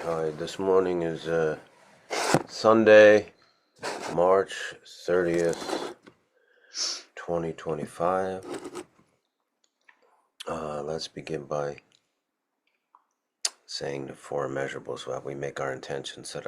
Hi, this morning is Sunday, March 30th, 2025. Let's begin by saying the four immeasurables that we make our intention, set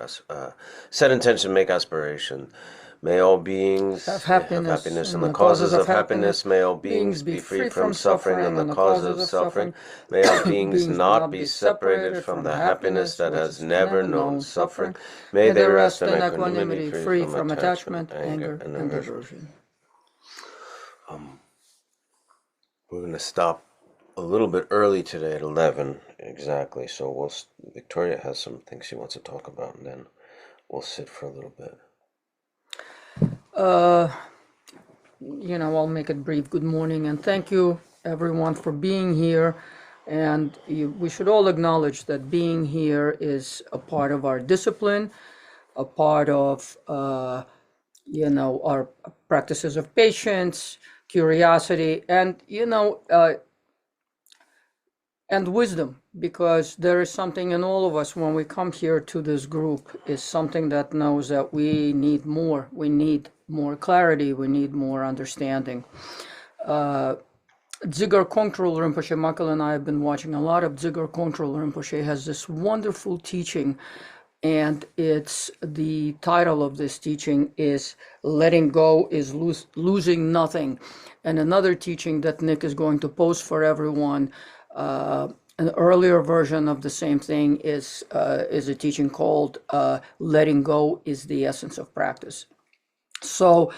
intention, make aspiration. May all beings have happiness, and the causes of happiness. May all beings be free from suffering, and the causes of suffering. May all beings not be separated from the happiness that has never known suffering. May they rest in equanimity, free from attachment, anger, and aversion. We're going to stop a little bit early today at 11 exactly. So Victoria has some things she wants to talk about, and then we'll sit for a little bit. I'll make it brief. Good morning, and thank you everyone for being here. And we should all acknowledge that being here is a part of our discipline, a part of our practices of patience, curiosity, and and wisdom, because there is something in all of us when we come here to this group, is something that knows that we need more. We need more clarity. We need more understanding. Garchen Rinpoche, Michael and I have been watching a lot of Garchen Rinpoche. Has this wonderful teaching, and it's the title of this teaching is "Letting Go is Losing Nothing," and another teaching that Nick is going to post for everyone. An earlier version of the same thing is a teaching called "Letting Go is the Essence of Practice." So,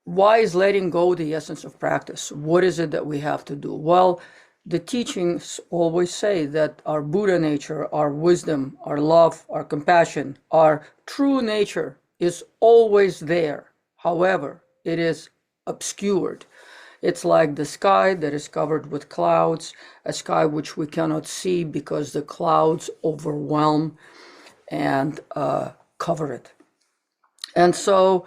why is letting go the essence of practice? What is it that we have to do? Well, the teachings always say that our Buddha nature, our wisdom, our love, our compassion, our true nature is always there. However, it is obscured. It's like the sky that is covered with clouds, a sky which we cannot see because the clouds overwhelm and cover it. And so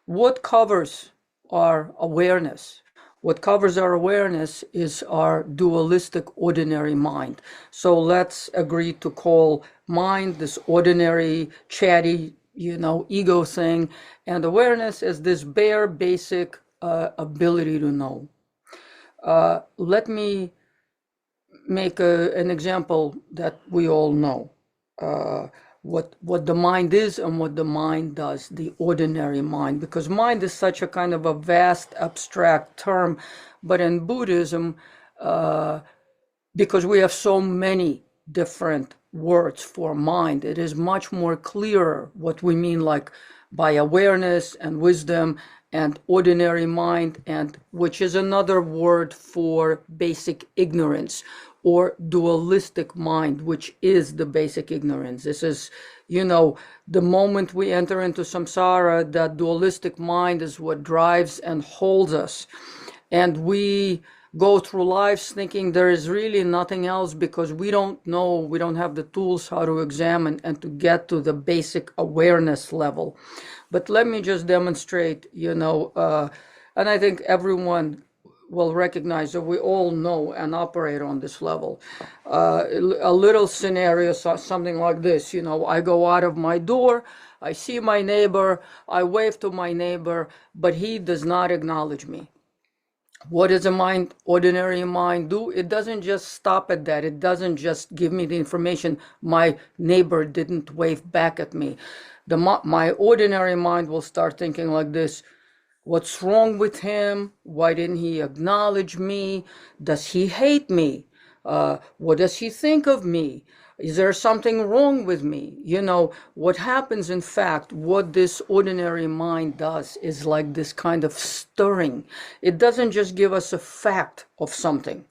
what covers our awareness? What covers our awareness is our dualistic ordinary mind. So let's agree to call mind this ordinary, chatty, ego thing, and awareness is this bare, basic ability to know. Let me make an example that we all know. What the mind is and what the mind does, the ordinary mind, because mind is such a kind of a vast abstract term, but in Buddhism, because we have so many different words for mind, it is much more clearer what we mean, like by awareness and wisdom and ordinary mind, and which is another word for basic ignorance, or dualistic mind, which is the basic ignorance. This is, the moment we enter into samsara, that dualistic mind is what drives and holds us. And we go through lives thinking there is really nothing else because we don't know, we don't have the tools how to examine and to get to the basic awareness level. But let me just demonstrate, and I think everyone will recognize that we all know and operate on this level. A little scenario, something like this, I go out of my door, I see my neighbor, I wave to my neighbor, but he does not acknowledge me. What does a ordinary mind do? It doesn't just stop at that. It doesn't just give me the information, my neighbor didn't wave back at me. My ordinary mind will start thinking like this: what's wrong with him? Why didn't he acknowledge me? Does he hate me? What does he think of me? Is there something wrong with me? What happens, in fact, what this ordinary mind does is like this kind of stirring. It doesn't just give us a fact of something.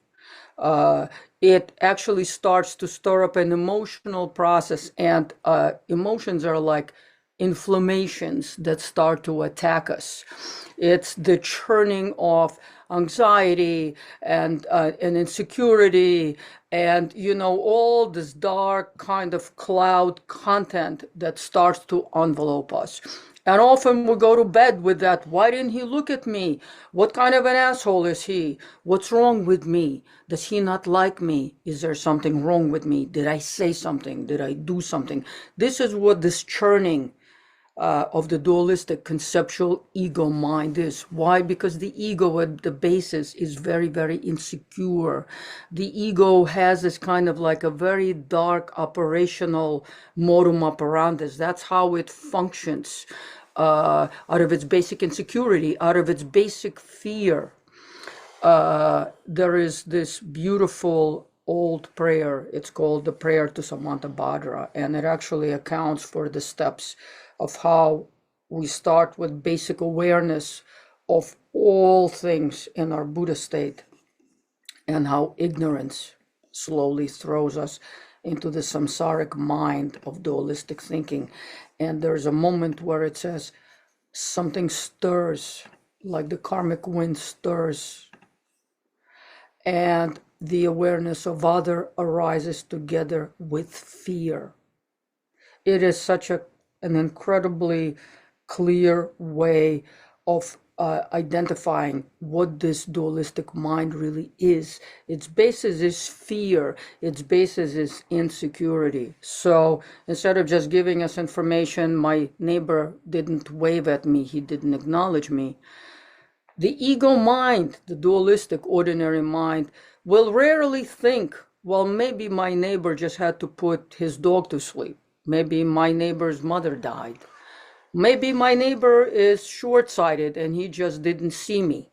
It actually starts to stir up an emotional process, and emotions are like inflammations that start to attack us. It's the churning of anxiety and insecurity and, all this dark kind of cloud content that starts to envelope us. And often we go to bed with that. Why didn't he look at me? What kind of an asshole is he? What's wrong with me? Does he not like me? Is there something wrong with me? Did I say something? Did I do something? This is what this churning of the dualistic conceptual ego mind is. Why? Because the ego at the basis is very, very insecure. The ego has this kind of like a very dark operational modum operandus. That's how it functions, out of its basic insecurity, out of its basic fear. There is this beautiful old prayer. It's called the Prayer to Samantabhadra, and it actually accounts for the steps of how we start with basic awareness of all things in our Buddha state, and how ignorance slowly throws us into the samsaric mind of dualistic thinking. And there's a moment where it says something stirs, like the karmic wind stirs, and the awareness of other arises together with fear. It is such an incredibly clear way of identifying what this dualistic mind really is. Its basis is fear. Its basis is insecurity. So instead of just giving us information, my neighbor didn't wave at me, he didn't acknowledge me. The ego mind, the dualistic ordinary mind, will rarely think, well, maybe my neighbor just had to put his dog to sleep. Maybe my neighbor's mother died. Maybe my neighbor is short-sighted and he just didn't see me,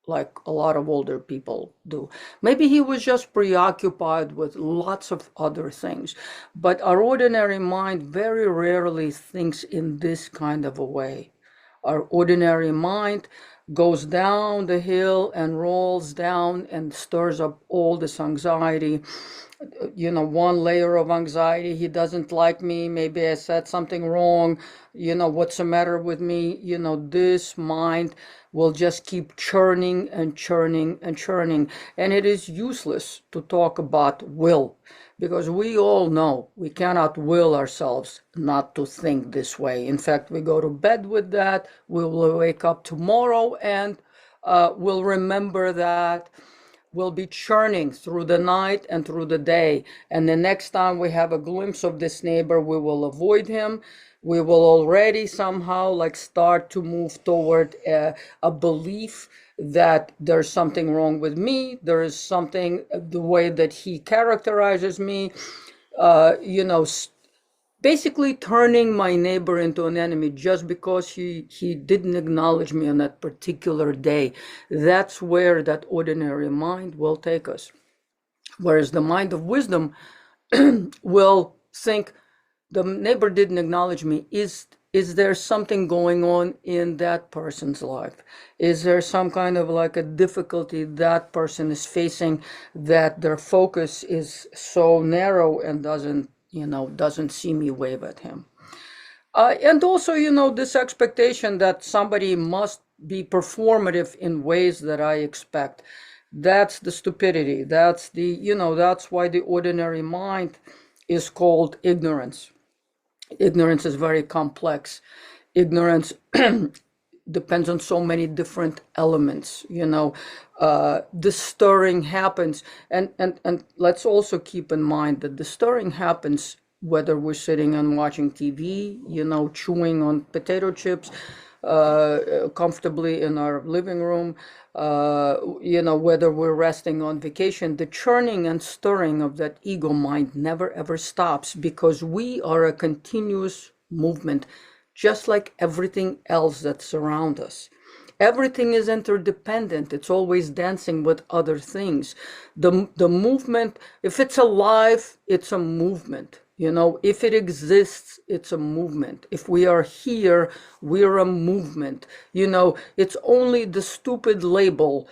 like a lot of older people do. Maybe he was just preoccupied with lots of other things. But our ordinary mind very rarely thinks in this kind of a way. Our ordinary mind goes down the hill and rolls down and stirs up all this anxiety. One layer of anxiety, he doesn't like me, maybe I said something wrong, what's the matter with me? This mind will just keep churning and churning and churning. And it is useless to talk about will, because we all know we cannot will ourselves not to think this way. In fact, we go to bed with that, we will wake up tomorrow and we'll remember that. We'll be churning through the night and through the day. And the next time we have a glimpse of this neighbor, we will avoid him. We will already somehow start to move toward a belief that there's something wrong with me. There is something, the way that he characterizes me, basically turning my neighbor into an enemy just because he didn't acknowledge me on that particular day. That's where that ordinary mind will take us. Whereas the mind of wisdom will think, the neighbor didn't acknowledge me. Is there something going on in that person's life? Is there some kind of a difficulty that person is facing, that their focus is so narrow and doesn't see me wave at him? And also, this expectation that somebody must be performative in ways that I expect. That's the stupidity. That's that's why the ordinary mind is called ignorance. Ignorance is very complex. Ignorance depends on so many different elements. The stirring happens, and let's also keep in mind that the stirring happens whether we're sitting and watching TV, chewing on potato chips, comfortably in our living room, whether we're resting on vacation. The churning and stirring of that ego mind never ever stops, because we are a continuous movement, just like everything else that surrounds us. Everything is interdependent. It's always dancing with other things. The movement, if it's alive, it's a movement. If it exists, it's a movement. If we are here, we're a movement. It's only the stupid label,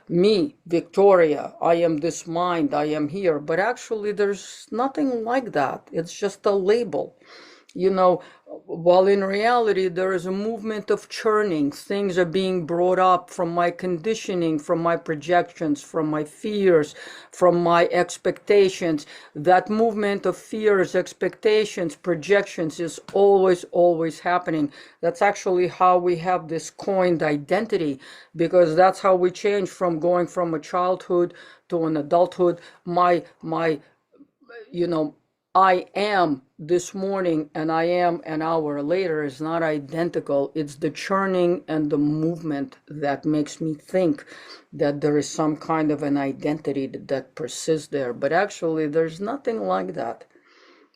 me, Victoria, I am this mind, I am here. But actually, there's nothing like that. It's just a label. you know, while in reality there is a movement of churning. Things are being brought up from my conditioning, from my projections, from my fears, from my expectations. That movement of fears, expectations, projections is always happening. That's actually how we have this coined identity, because that's how we change from going from a childhood to an adulthood. My you know, I am this morning and I am an hour later is not identical. It's the churning and the movement that makes me think that there is some kind of an identity that persists there. But actually, there's nothing like that.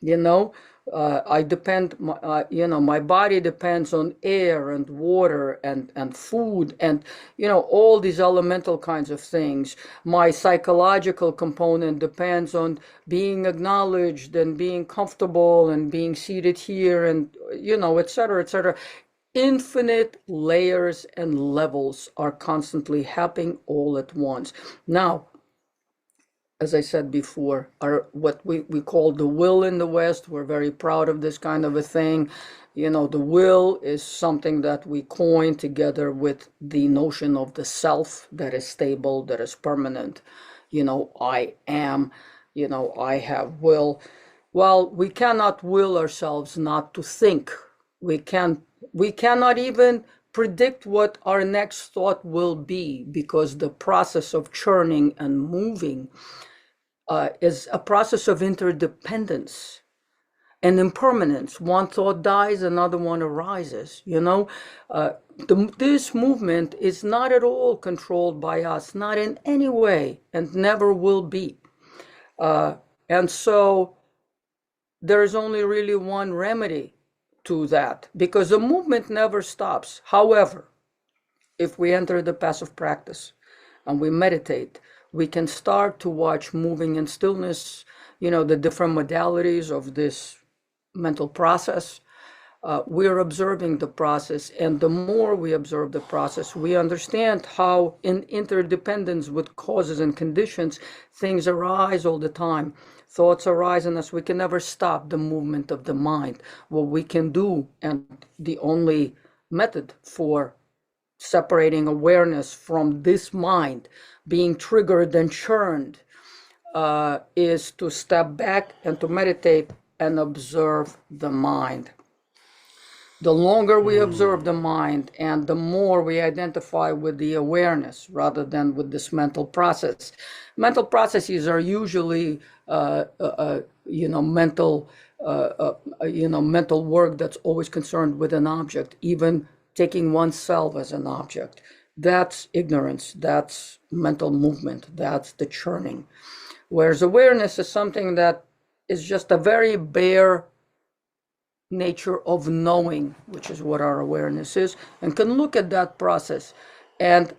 You know, I depend, my body depends on air and water and food and, all these elemental kinds of things. My psychological component depends on being acknowledged and being comfortable and being seated here and, et cetera, et cetera. Infinite layers and levels are constantly happening all at once. Now, as I said before, are what we call the will in the West. We're very proud of this kind of a thing. The will is something that we coin together with the notion of the self that is stable, that is permanent. I am, I have will. Well, we cannot will ourselves not to think. We cannot even predict what our next thought will be, because the process of churning and moving is a process of interdependence and impermanence. One thought dies, another one arises. This movement is not at all controlled by us, not in any way, and never will be. And so there is only really one remedy to that, because the movement never stops. However, if we enter the passive practice and we meditate, we can start to watch moving in stillness, the different modalities of this mental process. We're observing the process, and the more we observe the process, we understand how in interdependence with causes and conditions, things arise all the time. Thoughts arise in us. We can never stop the movement of the mind. What we can do, and the only method for separating awareness from this mind being triggered and churned, is to step back and to meditate and observe the mind. The longer we observe the mind and the more we identify with the awareness rather than with this mental process. Mental processes are usually, mental work that's always concerned with an object, even taking oneself as an object. That's ignorance, that's mental movement, that's the churning. Whereas awareness is something that is just a very bare nature of knowing, which is what our awareness is, and can look at that process and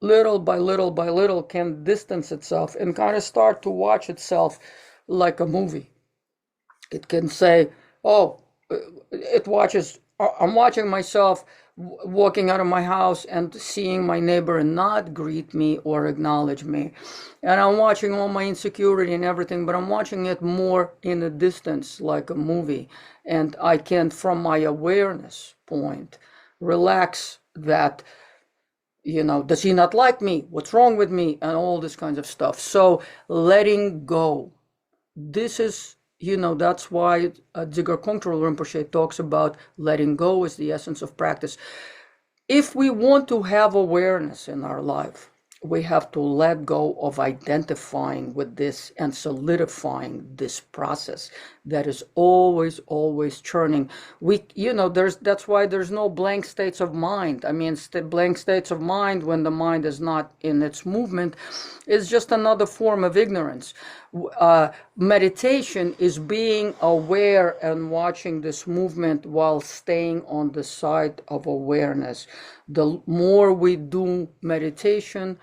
little by little can distance itself and kind of start to watch itself like a movie. It can say, I'm watching myself walking out of my house and seeing my neighbor not greet me or acknowledge me. And I'm watching all my insecurity and everything, but I'm watching it more in a distance, like a movie. And I can, from my awareness point, relax that, does he not like me? What's wrong with me? And all this kinds of stuff. So letting go. This is, that's why Dzigar Kongtrul Rinpoche talks about letting go as the essence of practice. If we want to have awareness in our life, we have to let go of identifying with this and solidifying this process that is always churning. That's why there's no blank states of mind. I mean, blank states of mind, when the mind is not in its movement, is just another form of ignorance. Meditation is being aware and watching this movement while staying on the side of awareness. The more we do meditation,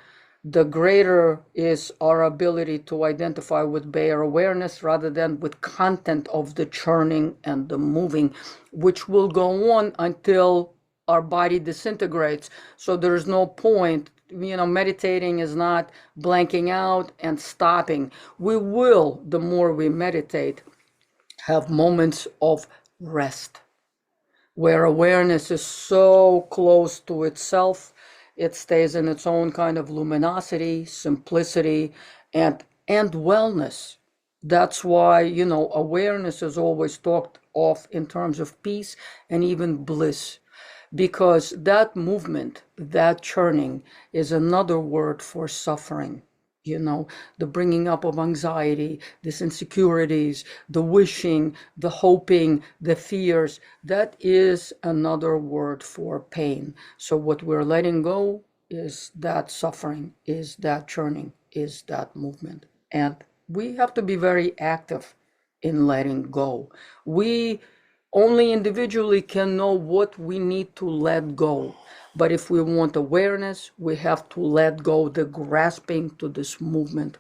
the greater is our ability to identify with bare awareness rather than with content of the churning and the moving, which will go on until our body disintegrates. So there's no point. Meditating is not blanking out and stopping. We will, the more we meditate, have moments of rest, where awareness is so close to itself, it stays in its own kind of luminosity, simplicity, and wellness. That's why, awareness is always talked of in terms of peace and even bliss, because that movement, that churning, is another word for suffering. The bringing up of anxiety, these insecurities, the wishing, the hoping, the fears, that is another word for pain. So what we're letting go is that suffering, is that churning, is that movement. And we have to be very active in letting go. We only individually can know what we need to let go. But if we want awareness, we have to let go the grasping to this movement.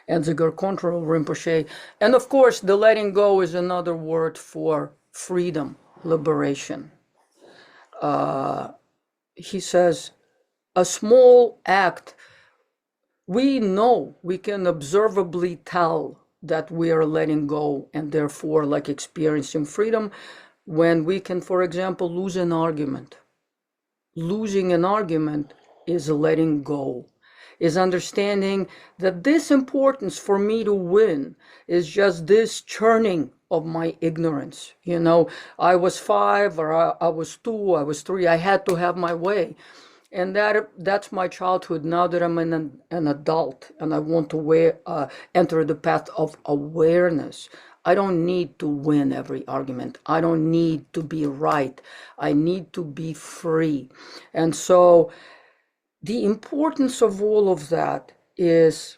And the Garchen Rinpoche. And of course, the letting go is another word for freedom, liberation. He says, a small act, we know, we can observably tell that we are letting go and therefore like experiencing freedom when we can, for example, lose an argument. Losing an argument is letting go, is understanding that this importance for me to win is just this churning of my ignorance. I was 5 or I was 2, I was 3, I had to have my way. And that's my childhood. Now that I'm an adult and I want to enter the path of awareness, I don't need to win every argument. I don't need to be right. I need to be free. And so the importance of all of that is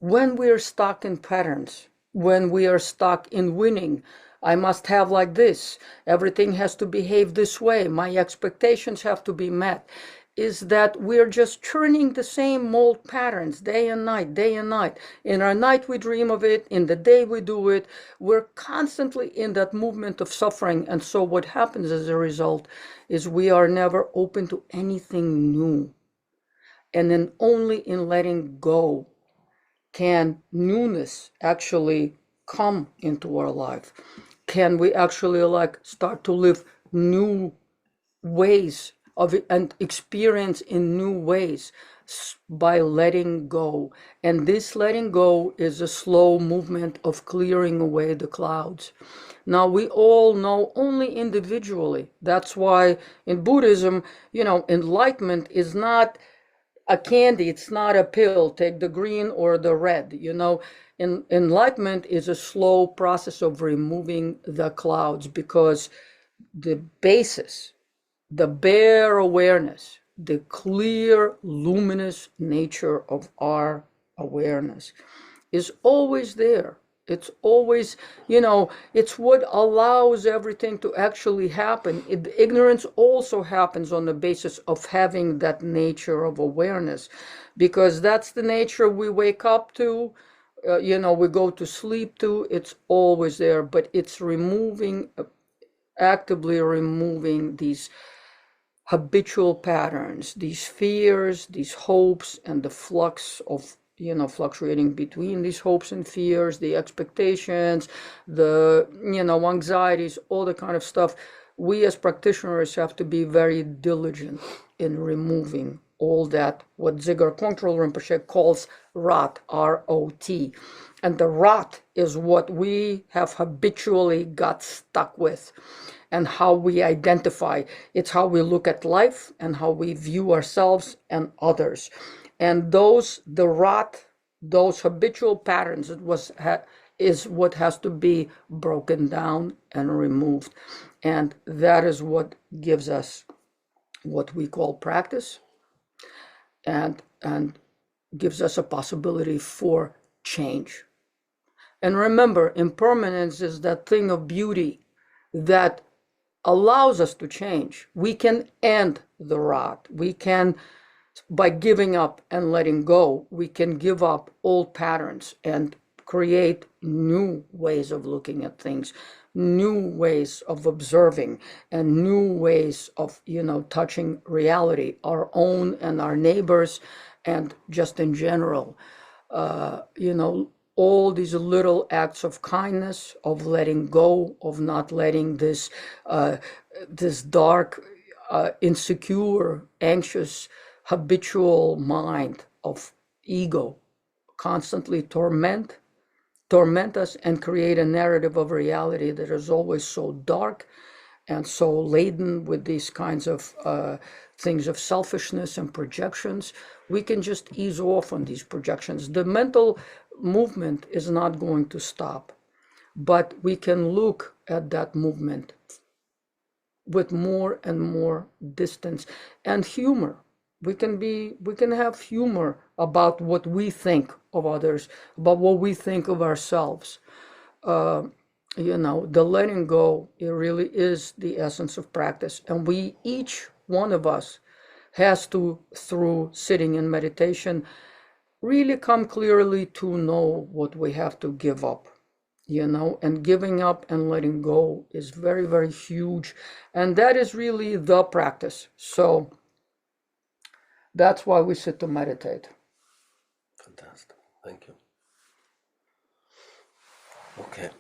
when we're stuck in patterns, when we are stuck in winning, I must have like this, everything has to behave this way, my expectations have to be met, is that we're just churning the same old patterns day and night, day and night. In our night we dream of it, in the day we do it. We're constantly in that movement of suffering. And so what happens as a result is we are never open to anything new. And then only in letting go can newness actually come into our life. Can we actually start to live new ways of it and experience in new ways by letting go. And this letting go is a slow movement of clearing away the clouds. Now we all know only individually. That's why in Buddhism, enlightenment is not a candy, it's not a pill, take the green or the red. Enlightenment is a slow process of removing the clouds, because the basis, the bare awareness, the clear, luminous nature of our awareness is always there. It's always, it's what allows everything to actually happen. Ignorance also happens on the basis of having that nature of awareness, because that's the nature we wake up to, we go to sleep to. It's always there, but it's actively removing these habitual patterns, these fears, these hopes, and the flux of, fluctuating between these hopes and fears, the expectations, the, anxieties, all the kind of stuff. We as practitioners have to be very diligent in removing all that, what Garchen Rinpoche calls rot, R-O-T. And the rot is what we have habitually got stuck with, and how we identify. It's how we look at life and how we view ourselves and others. And the rot, those habitual patterns, is what has to be broken down and removed. And that is what gives us what we call practice, and gives us a possibility for change. And remember, impermanence is that thing of beauty that allows us to change. We can end the rot. We can, by giving up and letting go, we can give up old patterns and create new ways of looking at things, new ways of observing, and new ways of, touching reality, our own and our neighbors, and just in general, all these little acts of kindness, of letting go, of not letting this this dark, insecure, anxious, habitual mind of ego constantly torment us and create a narrative of reality that is always so dark and so laden with these kinds of things of selfishness and projections. We can just ease off on these projections. The mental movement is not going to stop, but we can look at that movement with more and more distance and humor. We can have humor about what we think of others, about what we think of ourselves. The letting go, it really is the essence of practice. And each one of us has to, through sitting in meditation, really come clearly to know what we have to give up. And giving up and letting go is very, very huge. And that is really the practice. So that's why we sit to meditate. Fantastic. Thank you. Okay.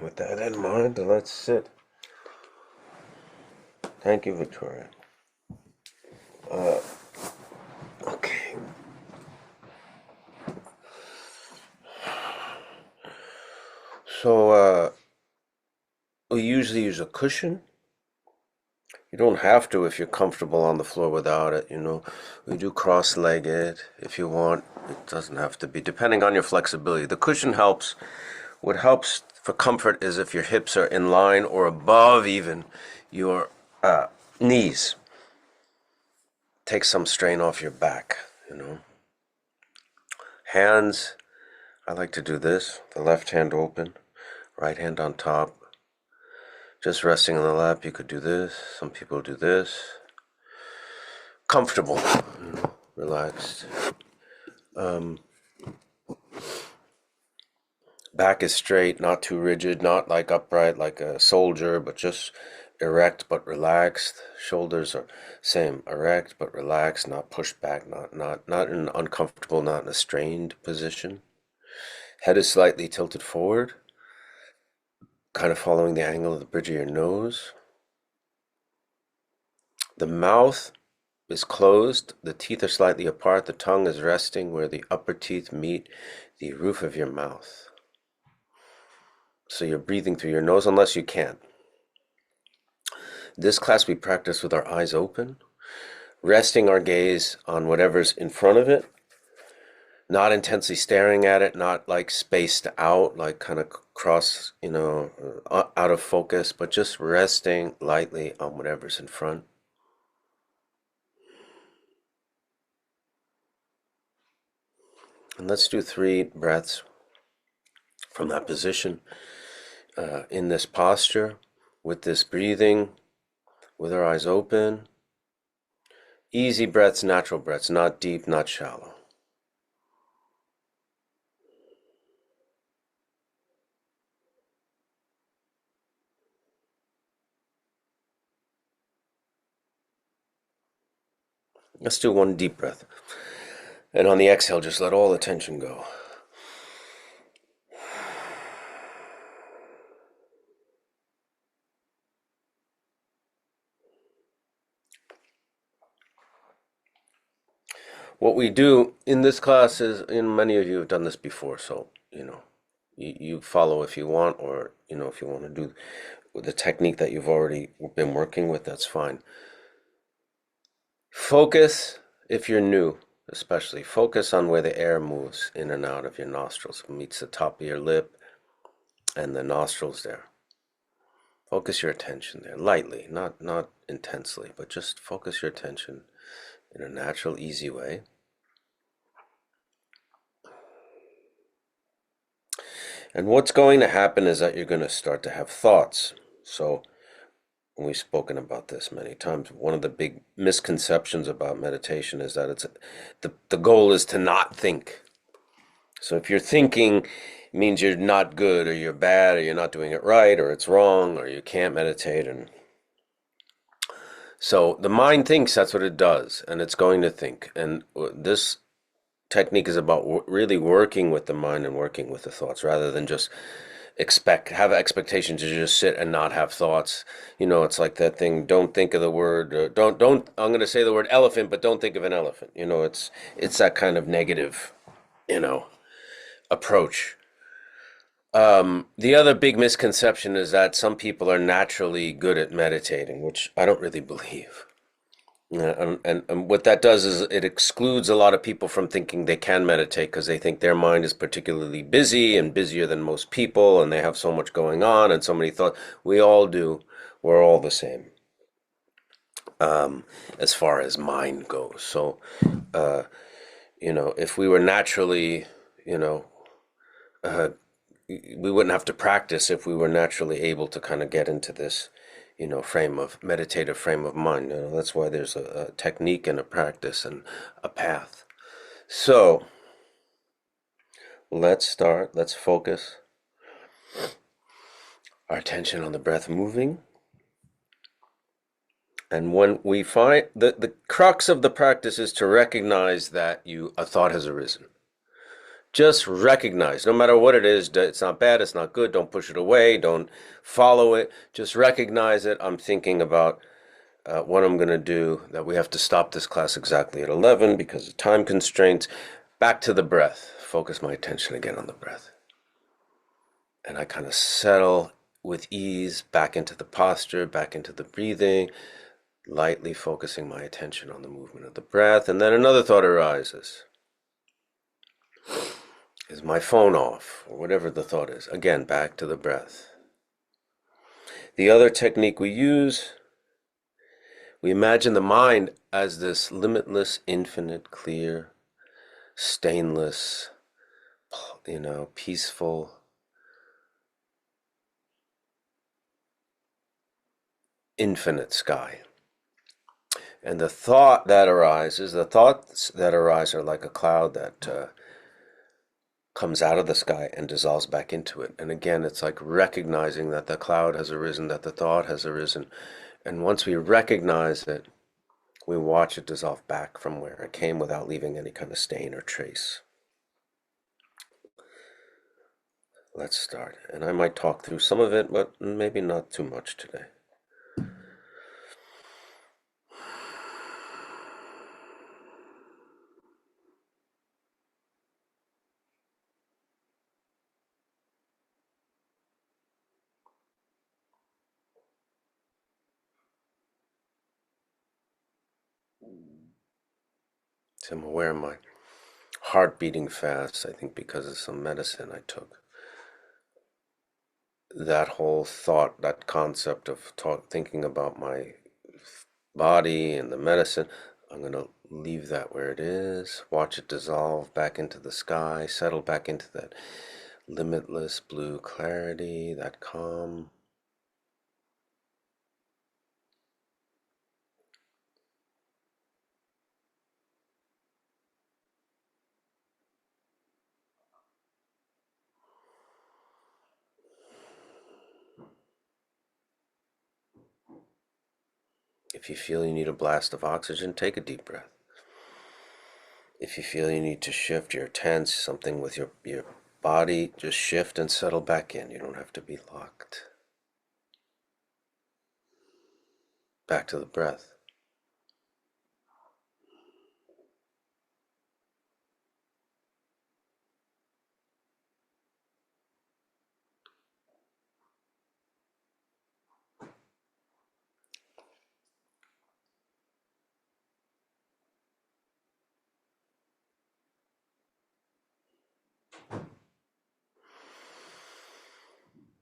With that in mind, let's sit. Thank you, Victoria. Okay. So, we usually use a cushion. You don't have to if you're comfortable on the floor without it, We do cross-legged if you want. It doesn't have to be, depending on your flexibility. The cushion helps. What helps for comfort is if your hips are in line or above even your knees. Take some strain off your back, Hands, I like to do this. The left hand open, right hand on top. Just resting on the lap, you could do this. Some people do this. Comfortable, relaxed. Back is straight, not too rigid, not like upright like a soldier, but just erect but relaxed. Shoulders are same, erect but relaxed, not pushed back, not in an uncomfortable, not in a strained position. Head is slightly tilted forward, kind of following the angle of the bridge of your nose. The mouth is closed, the teeth are slightly apart, the tongue is resting where the upper teeth meet the roof of your mouth. So you're breathing through your nose unless you can. This class we practice with our eyes open, resting our gaze on whatever's in front of it, not intensely staring at it, not like spaced out, like kind of cross, out of focus, but just resting lightly on whatever's in front. And let's do 3 breaths from that position, in this posture, with this breathing, with our eyes open. Easy breaths, natural breaths, not deep, not shallow. Let's do 1 deep breath. And on the exhale, just let all the tension go. What we do in this class is, many of you have done this before, so, you follow if you want, or, if you want to do the technique that you've already been working with, that's fine. Focus, if you're new, especially, focus on where the air moves in and out of your nostrils, meets the top of your lip and the nostrils there. Focus your attention there, lightly, not intensely, but just focus your attention in a natural, easy way. And what's going to happen is that you're going to start to have thoughts. So, we've spoken about this many times. One of the big misconceptions about meditation is that the goal is to not think. So if you're thinking, it means you're not good, or you're bad, or you're not doing it right, or it's wrong, or you can't meditate. And So the mind thinks that's what it does, and it's going to think. And this technique is about really working with the mind and working with the thoughts rather than just have expectations to just sit and not have thoughts. It's like that thing, don't think of the word, don't I'm going to say the word elephant, but don't think of an elephant. It's that kind of negative, approach. The other big misconception is that some people are naturally good at meditating, which I don't really believe. And what that does is it excludes a lot of people from thinking they can meditate because they think their mind is particularly busy and busier than most people, and they have so much going on and so many thoughts. We all do. We're all the same, as far as mind goes. So, if we were naturally, you know, uh, we wouldn't have to practice if we were naturally able to kind of get into this, meditative frame of mind. That's why there's a technique and a practice and a path. So let's start. Let's focus our attention on the breath moving. And when we find the crux of the practice is to recognize that a thought has arisen. Just recognize, no matter what it is, it's not bad, it's not good, don't push it away, don't follow it. Just recognize it. I'm thinking about what I'm going to do, that we have to stop this class exactly at 11 because of time constraints. Back to the breath. Focus my attention again on the breath. And I kind of settle with ease back into the posture, back into the breathing, lightly focusing my attention on the movement of the breath. And then another thought arises. Is my phone off? Or whatever the thought is. Again, back to the breath. The other technique we use, we imagine the mind as this limitless, infinite, clear, stainless, peaceful, infinite sky. And the thoughts that arise are like a cloud that comes out of the sky and dissolves back into it. And again, it's like recognizing that the cloud has arisen, that the thought has arisen. And once we recognize it, we watch it dissolve back from where it came without leaving any kind of stain or trace. Let's start. And I might talk through some of it, but maybe not too much today. So I'm aware of my heart beating fast, I think because of some medicine I took. That whole thought, that concept of thinking about my body and the medicine, I'm going to leave that where it is, watch it dissolve back into the sky, settle back into that limitless blue clarity, that calm. If you feel you need a blast of oxygen, take a deep breath. If you feel you need to shift, you're tense, something with your body, just shift and settle back in. You don't have to be locked. Back to the breath.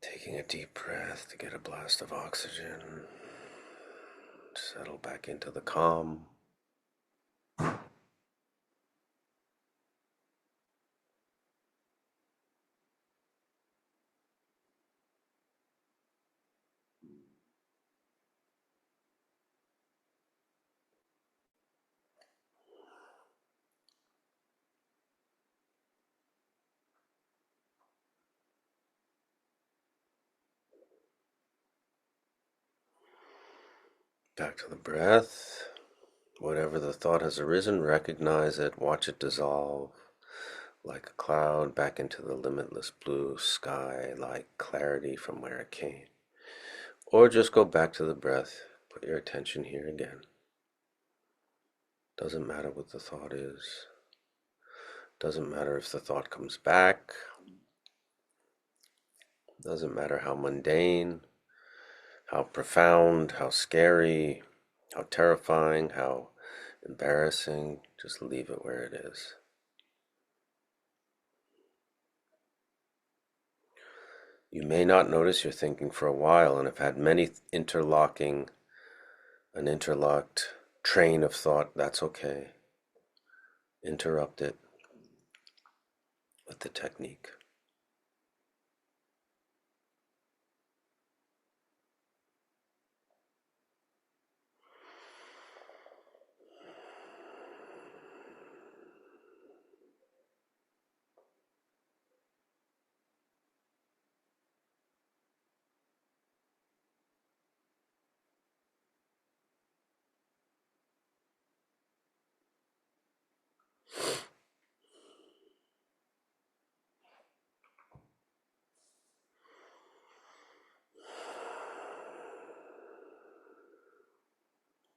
Taking a deep breath to get a blast of oxygen. Settle back into the calm. Back to the breath. Whatever the thought has arisen, recognize it, watch it dissolve like a cloud back into the limitless blue sky, like clarity from where it came. Or just go back to the breath. Put your attention here again. Doesn't matter what the thought is. Doesn't matter if the thought comes back. Doesn't matter how mundane, how profound, how scary, how terrifying, how embarrassing. Just leave it where it is. You may not notice you're thinking for a while and have had many an interlocked train of thought. That's okay. Interrupt it with the technique.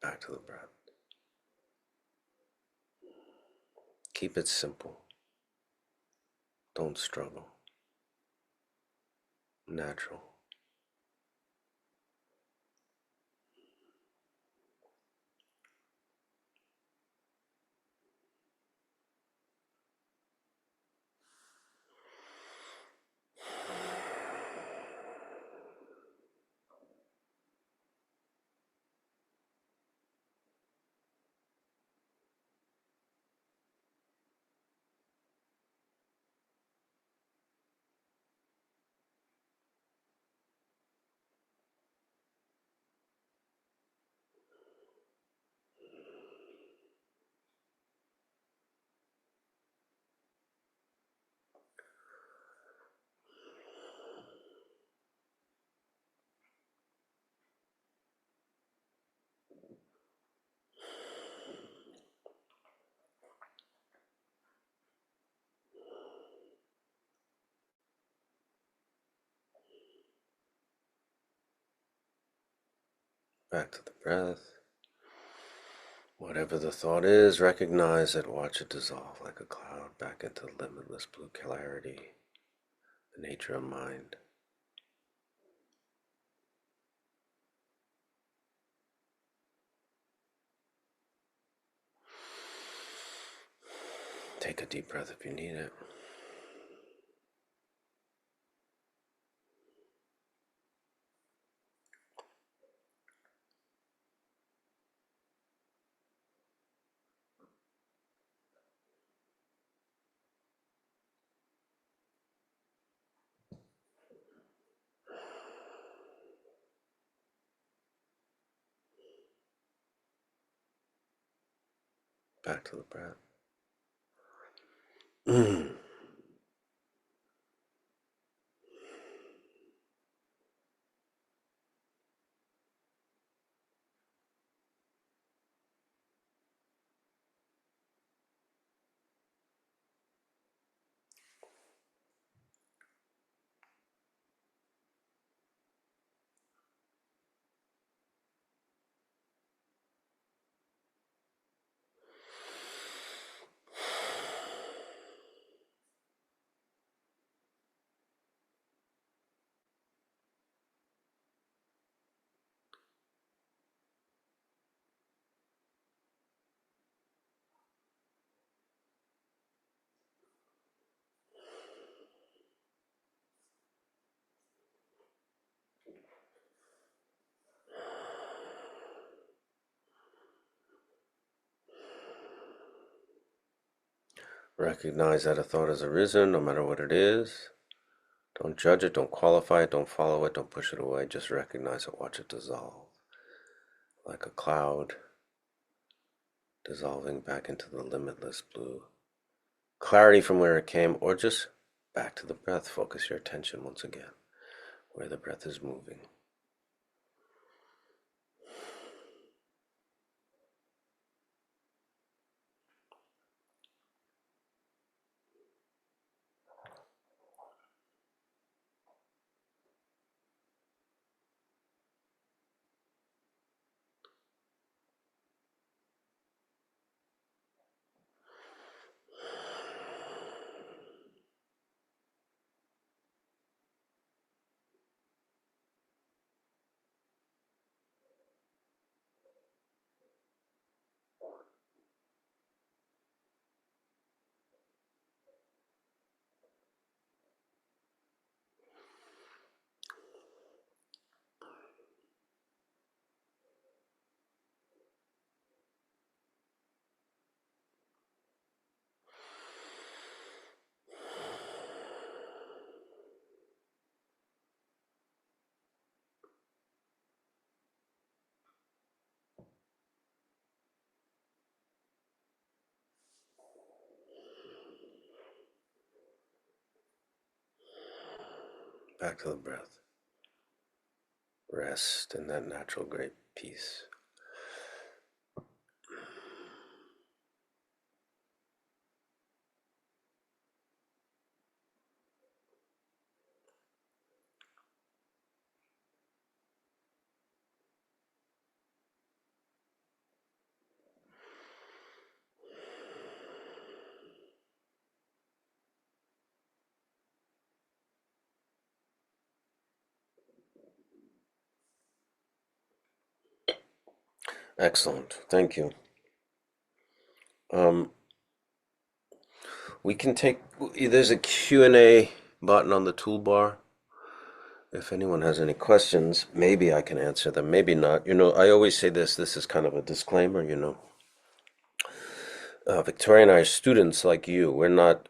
Back to the breath. Keep it simple. Don't struggle. Natural. Back to the breath. Whatever the thought is, recognize it, watch it dissolve like a cloud back into limitless blue clarity, the nature of mind. Take a deep breath if you need it. Back to the breath. Recognize that a thought has arisen, no matter what it is. Don't judge it, don't qualify it, don't follow it, don't push it away. Just recognize it, watch it dissolve. Like a cloud dissolving back into the limitless blue. Clarity from where it came, or just back to the breath. Focus your attention once again where the breath is moving. Back to the breath. Rest in that natural great peace. Excellent. Thank you. We can take, there's a Q&A button on the toolbar. If anyone has any questions, maybe I can answer them, maybe not. I always say this is kind of a disclaimer, Victoria and I are students like you. We're not,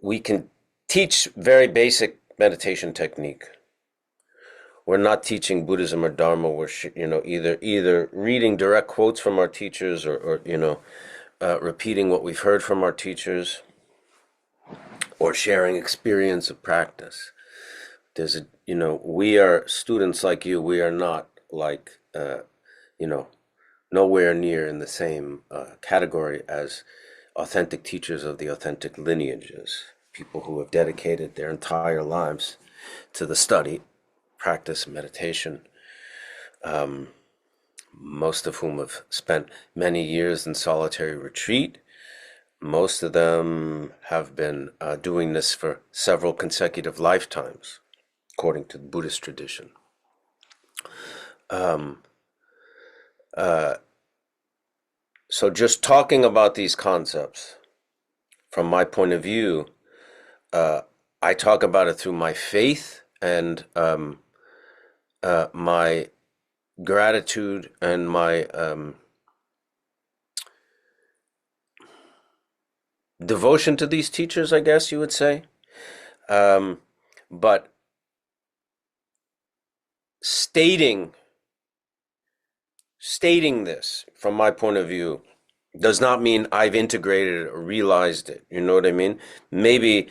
we can teach very basic meditation technique. We're not teaching Buddhism or Dharma. We're, either reading direct quotes from our teachers or repeating what we've heard from our teachers or sharing experience of practice. We are students like you. We are not like, nowhere near in the same category as authentic teachers of the authentic lineages, people who have dedicated their entire lives to the study, practice, meditation, most of whom have spent many years in solitary retreat. Most of them have been doing this for several consecutive lifetimes, according to the Buddhist tradition. So just talking about these concepts, from my point of view, I talk about it through my faith and my gratitude and my devotion to these teachers, I guess you would say. But stating this from my point of view does not mean I've integrated it or realized it. You know what I mean? Maybe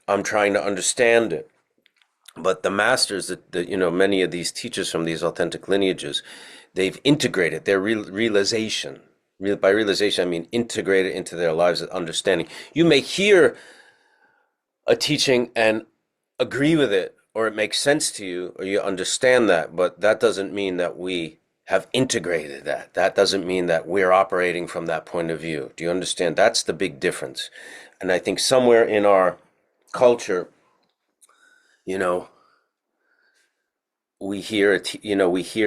I'm trying to understand it. But the masters that many of these teachers from these authentic lineages, they've integrated their realization. By realization, I mean integrate it into their lives as understanding. You may hear a teaching and agree with it, or it makes sense to you, or you understand that, but that doesn't mean that we have integrated that. That doesn't mean that we're operating from that point of view. Do you understand? That's the big difference. And I think somewhere in our culture, we hear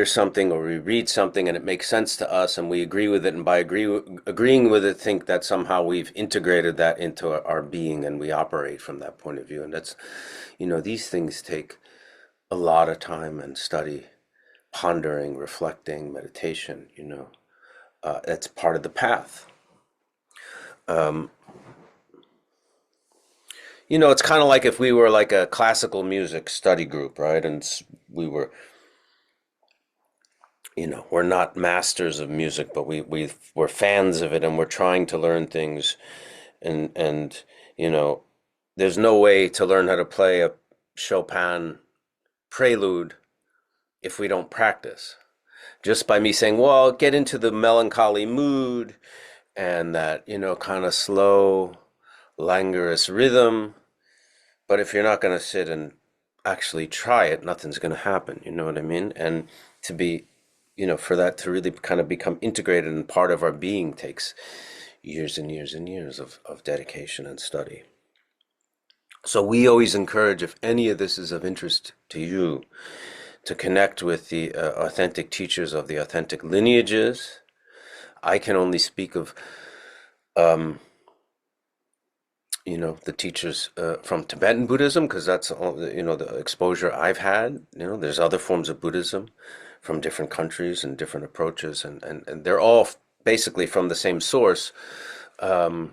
something or we read something and it makes sense to us and we agree with it, and by agreeing with it, think that somehow we've integrated that into our being and we operate from that point of view. And that's, these things take a lot of time and study, pondering, reflecting, meditation. That's part of the path. It's kind of like if we were like a classical music study group, right? And we were, we're not masters of music, but we're fans of it, and we're trying to learn things. And there's no way to learn how to play a Chopin prelude if we don't practice. Just by me saying, well, get into the melancholy mood and that, kind of slow, languorous rhythm. But if you're not going to sit and actually try it, nothing's going to happen. You know what I mean? And to be, for that to really kind of become integrated and part of our being takes years and years and years of dedication and study. So we always encourage, if any of this is of interest to you, to connect with the authentic teachers of the authentic lineages. I can only speak of the teachers from Tibetan Buddhism, because that's all, the exposure I've had. There's other forms of Buddhism from different countries and different approaches, and they're all basically from the same source. But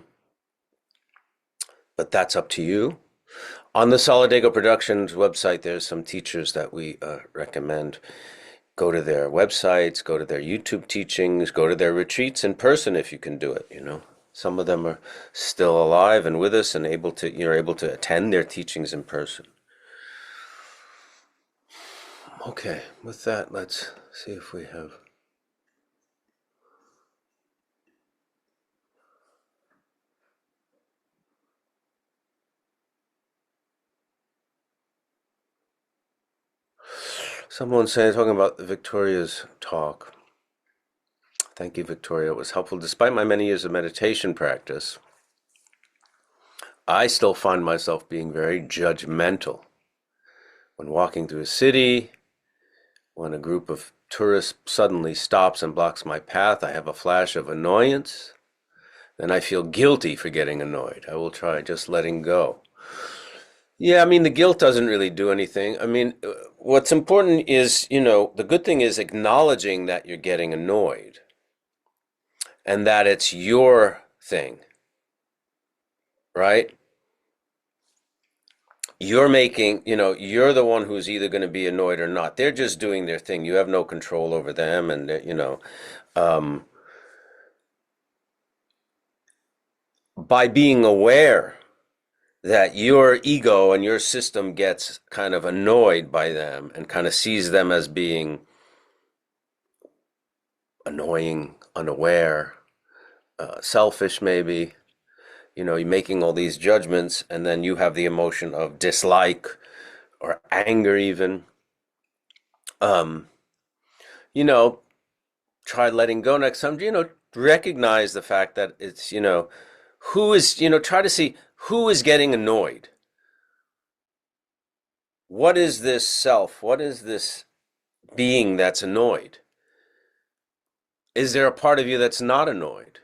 that's up to you. On the Solidago Productions website, there's some teachers that we recommend. Go to their websites, go to their YouTube teachings, go to their retreats in person if you can do it, Some of them are still alive and with us and you're able to attend their teachings in person. Okay, with that, let's see if we have. Someone saying, talking about Victoria's talk. Thank you, Victoria. It was helpful. Despite my many years of meditation practice, I still find myself being very judgmental when walking through a city. When a group of tourists suddenly stops and blocks my path, I have a flash of annoyance. Then I feel guilty for getting annoyed. I will try just letting go. Yeah, I mean, the guilt doesn't really do anything. I mean, what's important is, the good thing is acknowledging that you're getting annoyed and that it's your thing, right? You're making, you're the one who's either going to be annoyed or not. They're just doing their thing. You have no control over them. And, by being aware that your ego and your system gets kind of annoyed by them and kind of sees them as being annoying, unaware, selfish maybe, you're making all these judgments, and then you have the emotion of dislike or anger even. You know, try letting go next time, recognize the fact that it's, who is, try to see who is getting annoyed. What is this self? What is this being that's annoyed? Is there a part of you that's not annoyed?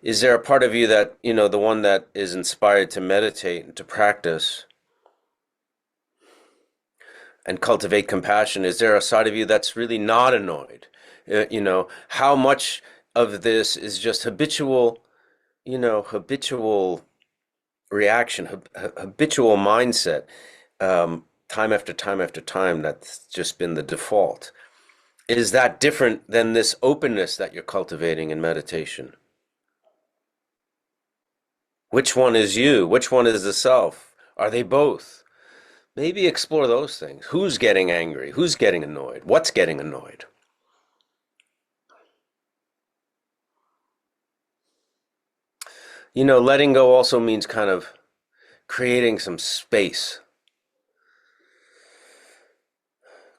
Is there a part of you that, the one that is inspired to meditate and to practice and cultivate compassion? Is there a side of you that's really not annoyed? How much of this is just habitual reaction, habitual mindset, time after time after time, that's just been the default. Is that different than this openness that you're cultivating in meditation? Which one is you? Which one is the self? Are they both? Maybe explore those things. Who's getting angry? Who's getting annoyed? What's getting annoyed? Letting go also means kind of creating some space.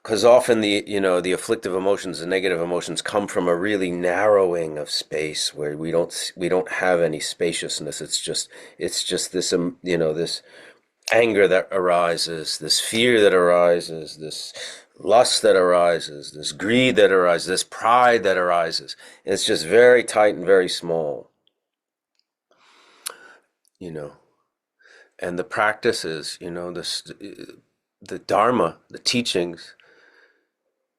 Because often the afflictive emotions, the negative emotions come from a really narrowing of space where we don't have any spaciousness. It's just this this anger that arises, this fear that arises, this lust that arises, this greed that arises, this pride that arises. And it's just very tight and very small. And the practices, the Dharma, the teachings,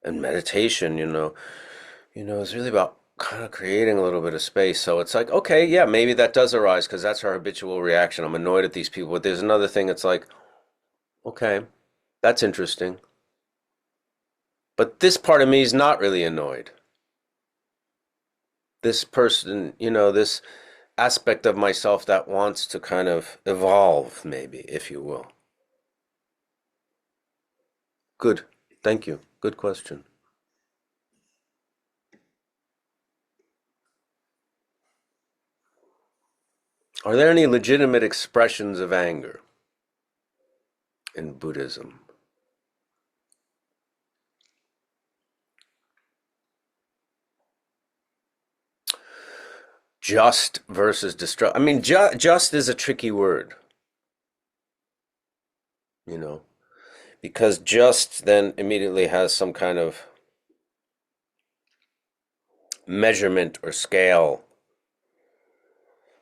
and meditation, is really about kind of creating a little bit of space. So it's like, okay, yeah, maybe that does arise because that's our habitual reaction. I'm annoyed at these people. But there's another thing. It's like, okay, that's interesting. But this part of me is not really annoyed. This person, this aspect of myself that wants to kind of evolve, maybe, if you will. Good. Thank you. Good question. Are there any legitimate expressions of anger in Buddhism? Just versus destruct. I mean, just is a tricky word, because just then immediately has some kind of measurement or scale,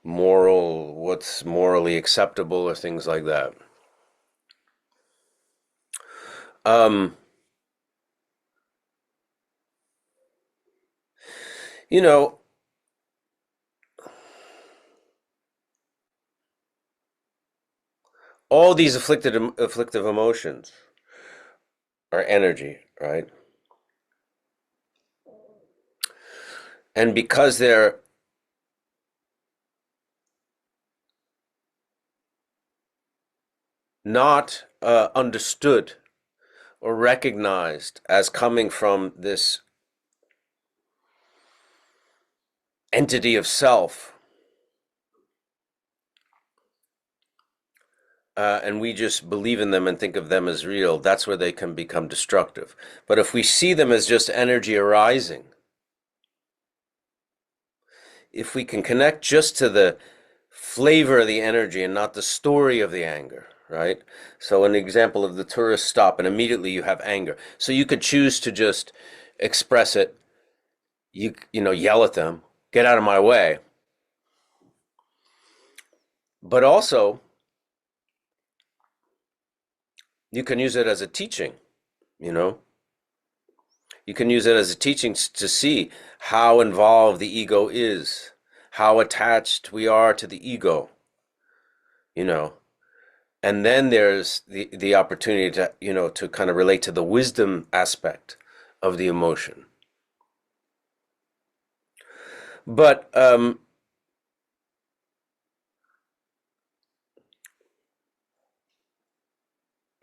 what's morally acceptable or things like that. Um, you know, all these afflictive emotions are energy, right? And because they're not understood or recognized as coming from this entity of self, and we just believe in them and think of them as real, that's where they can become destructive. But if we see them as just energy arising, if we can connect just to the flavor of the energy and not the story of the anger, right? So an example of the tourist stop, and immediately you have anger. So you could choose to just express it, you know, yell at them, get out of my way. But also, you can use it as a teaching, you know? You can use it as a teaching to see how involved the ego is, how attached we are to the ego, you know? And then there's the opportunity to, you know, to kind of relate to the wisdom aspect of the emotion. But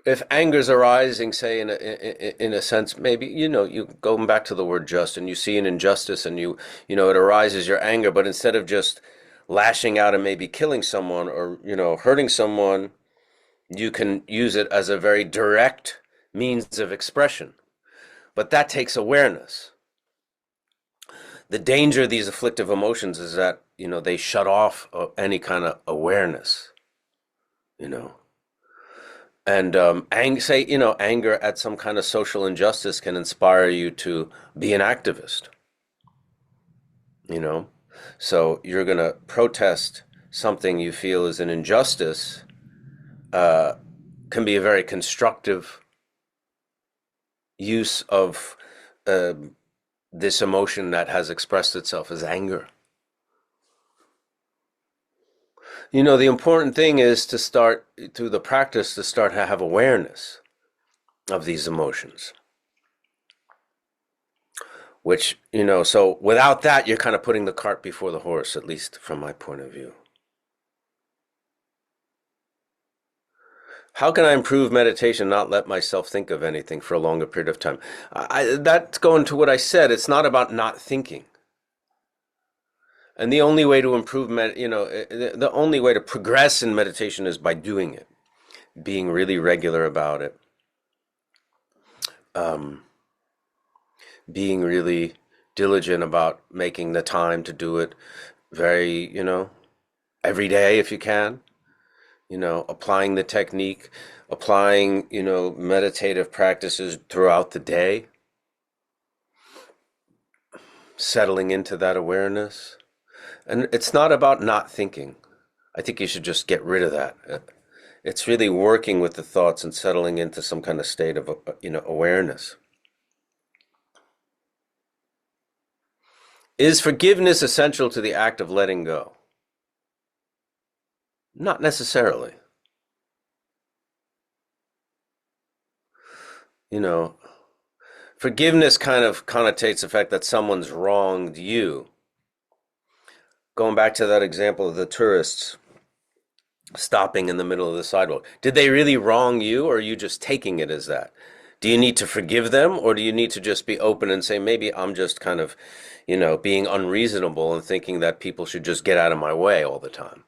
if anger's arising, say in a sense, maybe, you know, you going back to the word just, and you see an injustice, and you know, it arises your anger, but instead of just lashing out and maybe killing someone or, you know, hurting someone, you can use it as a very direct means of expression. But that takes awareness. The danger of these afflictive emotions is that, you know, they shut off any kind of awareness, you know. And say, you know, anger at some kind of social injustice can inspire you to be an activist, you know. So you're going to protest something you feel is an injustice, can be a very constructive use of this emotion that has expressed itself as anger. You know, the important thing is to start, through the practice, to start to have awareness of these emotions. Which, you know, so without that, you're kind of putting the cart before the horse, at least from my point of view. How can I improve meditation, not let myself think of anything for a longer period of time? That's going to what I said. It's not about not thinking. And the only way to improve, you know, the only way to progress in meditation is by doing it, being really regular about it, being really diligent about making the time to do it, very, you know, every day if you can, you know, applying the technique, applying, you know, meditative practices throughout the day, settling into that awareness. And it's not about not thinking. I think you should just get rid of that. It's really working with the thoughts and settling into some kind of state of, you know, awareness. Is forgiveness essential to the act of letting go? Not necessarily. You know, forgiveness kind of connotates the fact that someone's wronged you. Going back to that example of the tourists stopping in the middle of the sidewalk. Did they really wrong you, or are you just taking it as that? Do you need to forgive them, or do you need to just be open and say, maybe I'm just kind of, you know, being unreasonable and thinking that people should just get out of my way all the time?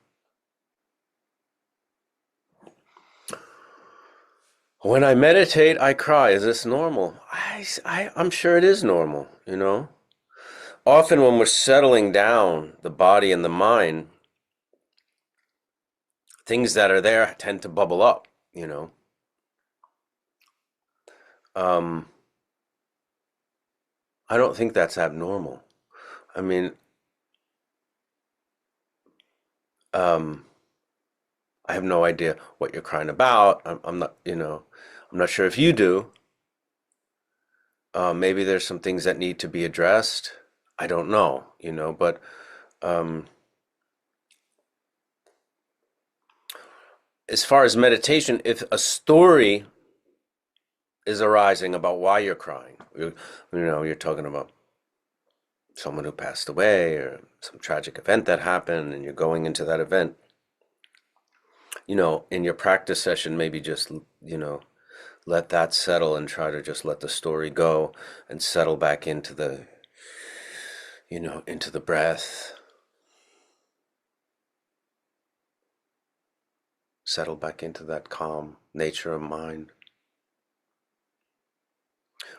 When I meditate, I cry. Is this normal? I'm sure it is normal, you know? Often when we're settling down the body and the mind, things that are there tend to bubble up, you know? I don't think that's abnormal. I mean, I have no idea what you're crying about. I'm not, you know, I'm not sure if you do. Maybe there's some things that need to be addressed. I don't know, you know, but as far as meditation, if a story is arising about why you're crying, you know, you're talking about someone who passed away or some tragic event that happened, and you're going into that event, you know, in your practice session, maybe just, you know, let that settle and try to just let the story go and settle back into the, into the breath. Settle back into that calm nature of mind.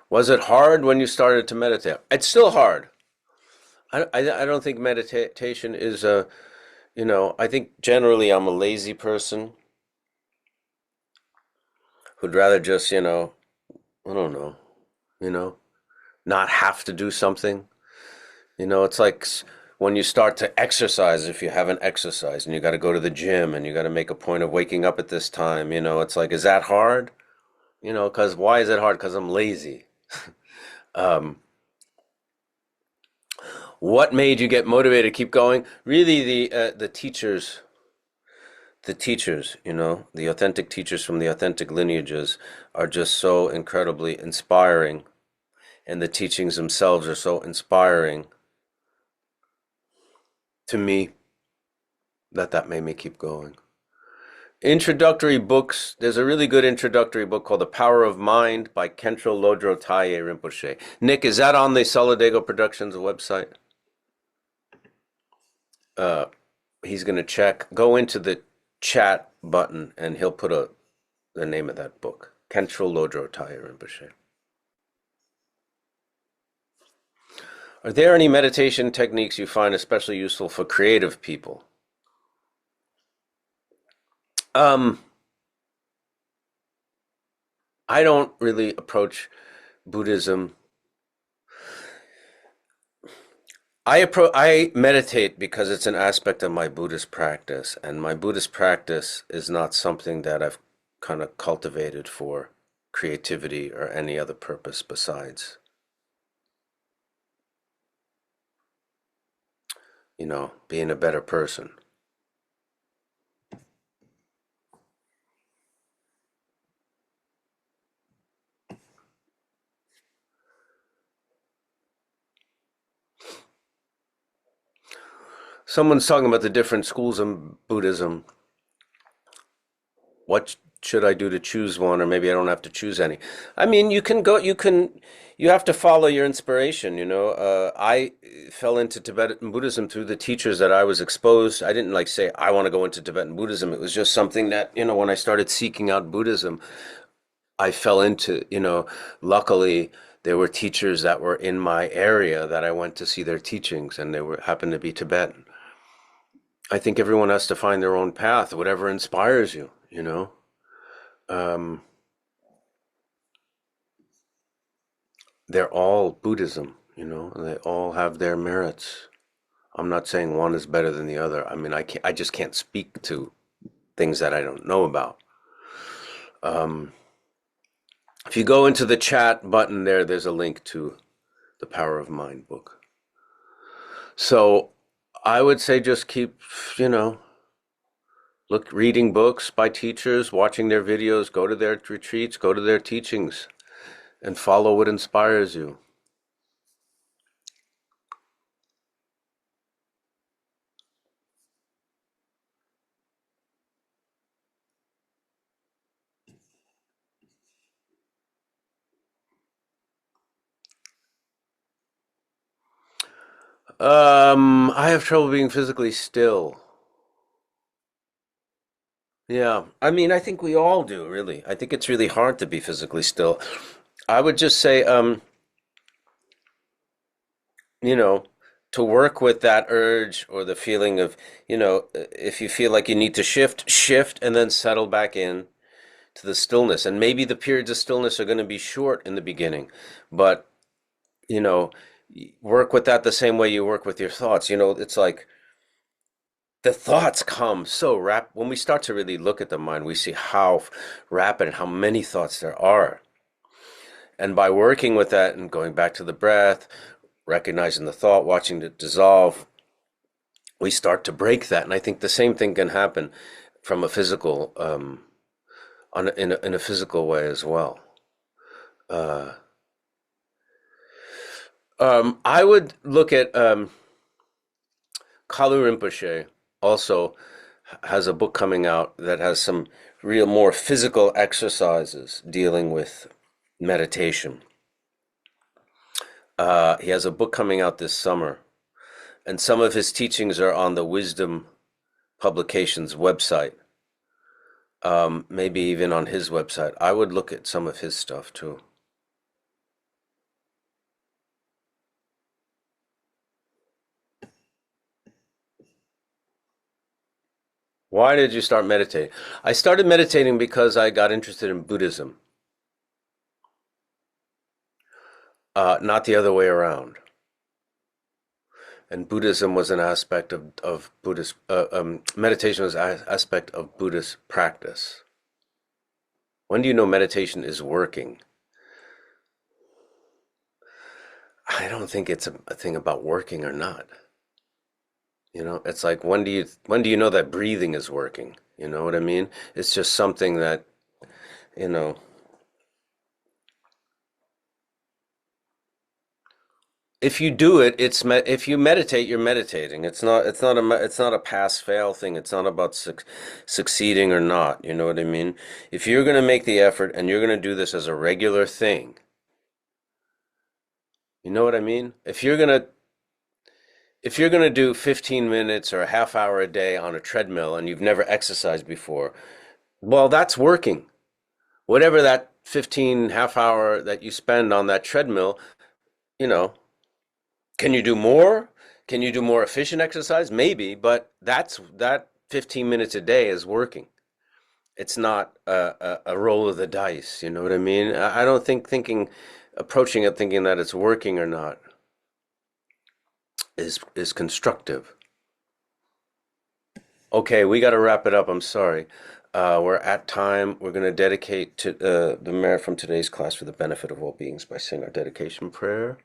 Was it hard when you started to meditate? It's still hard. I don't think meditation is I think generally I'm a lazy person who'd rather just, I don't know, not have to do something. It's like when you start to exercise, if you haven't exercised and you got to go to the gym and you got to make a point of waking up at this time, it's like, is that hard? Because why is it hard? Because I'm lazy. Um, what made you get motivated to keep going? Really, the teachers, the authentic teachers from the authentic lineages are just so incredibly inspiring, and the teachings themselves are so inspiring to me that made me keep going. Introductory books. There's a really good introductory book called The Power of Mind by Khenpo Lodro Taye Rinpoche. Nick, is that on the Solidago Productions website? He's going to check. Go into the chat button and he'll put the name of that book. Khenpo Lodro Taye Rinpoche. Are there any meditation techniques you find especially useful for creative people? I don't really approach Buddhism. I meditate because it's an aspect of my Buddhist practice, and my Buddhist practice is not something that I've kind of cultivated for creativity or any other purpose besides, being a better person. Someone's talking about the different schools of Buddhism. What should I do to choose one, or maybe I don't have to choose any? I mean, you have to follow your inspiration. I fell into Tibetan Buddhism through the teachers that I was exposed. I didn't say I want to go into Tibetan Buddhism. It was just something that, when I started seeking out Buddhism, I fell into, luckily there were teachers that were in my area that I went to see their teachings, and happened to be Tibetan. I think everyone has to find their own path, whatever inspires you, They're all Buddhism, and they all have their merits. I'm not saying one is better than the other. I mean, I just can't speak to things that I don't know about. If you go into the chat button there's a link to the Power of Mind book. So I would say just keep, reading books by teachers, watching their videos, go to their retreats, go to their teachings, and follow what inspires you. I have trouble being physically still. Yeah, I mean, I think we all do, really. I think it's really hard to be physically still. I would just say, you know, to work with that urge or the feeling of, if you feel like you need to shift and then settle back in to the stillness. And maybe the periods of stillness are going to be short in the beginning, but, you know, work with that the same way you work with your thoughts. It's like the thoughts come so rapid. When we start to really look at the mind, we see how rapid and how many thoughts there are. And by working with that and going back to the breath, recognizing the thought, watching it dissolve, we start to break that. And I think the same thing can happen from a physical, in a physical way as well. I would look at Kalu Rinpoche also. has a book coming out that has some real more physical exercises dealing with meditation. He has a book coming out this summer, and some of his teachings are on the Wisdom Publications website, maybe even on his website. I would look at some of his stuff too. Why did you start meditating? I started meditating because I got interested in Buddhism, not the other way around. And Buddhism was an aspect of Buddhist, meditation was an aspect of Buddhist practice. When do you know meditation is working? I don't think it's a thing about working or not. You know, it's like when do you know that breathing is working? You know what I mean? It's just something that, you know, if you do it, if you meditate, you're meditating. It's not a pass fail thing. It's not about succeeding or not. You know what I mean? If you're going to make the effort and you're going to do this as a regular thing, you know what I mean? If you're going to do 15 minutes or a half hour a day on a treadmill and you've never exercised before, well, that's working. Whatever that 15 half hour that you spend on that treadmill, you know, can you do more? Can you do more efficient exercise? Maybe, but that 15 minutes a day is working. It's not a roll of the dice, you know what I mean? I don't think approaching it thinking that it's working or not is constructive. Okay, we got to wrap it up. I'm sorry. We're at time. We're going to dedicate to the merit from today's class for the benefit of all beings by saying our dedication prayer.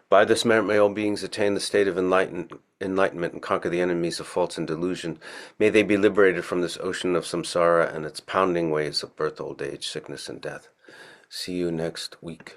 By this merit may all beings attain the state of enlightenment and conquer the enemies of faults and delusion. May they be liberated from this ocean of samsara and its pounding waves of birth, old age, sickness, and death. See you next week.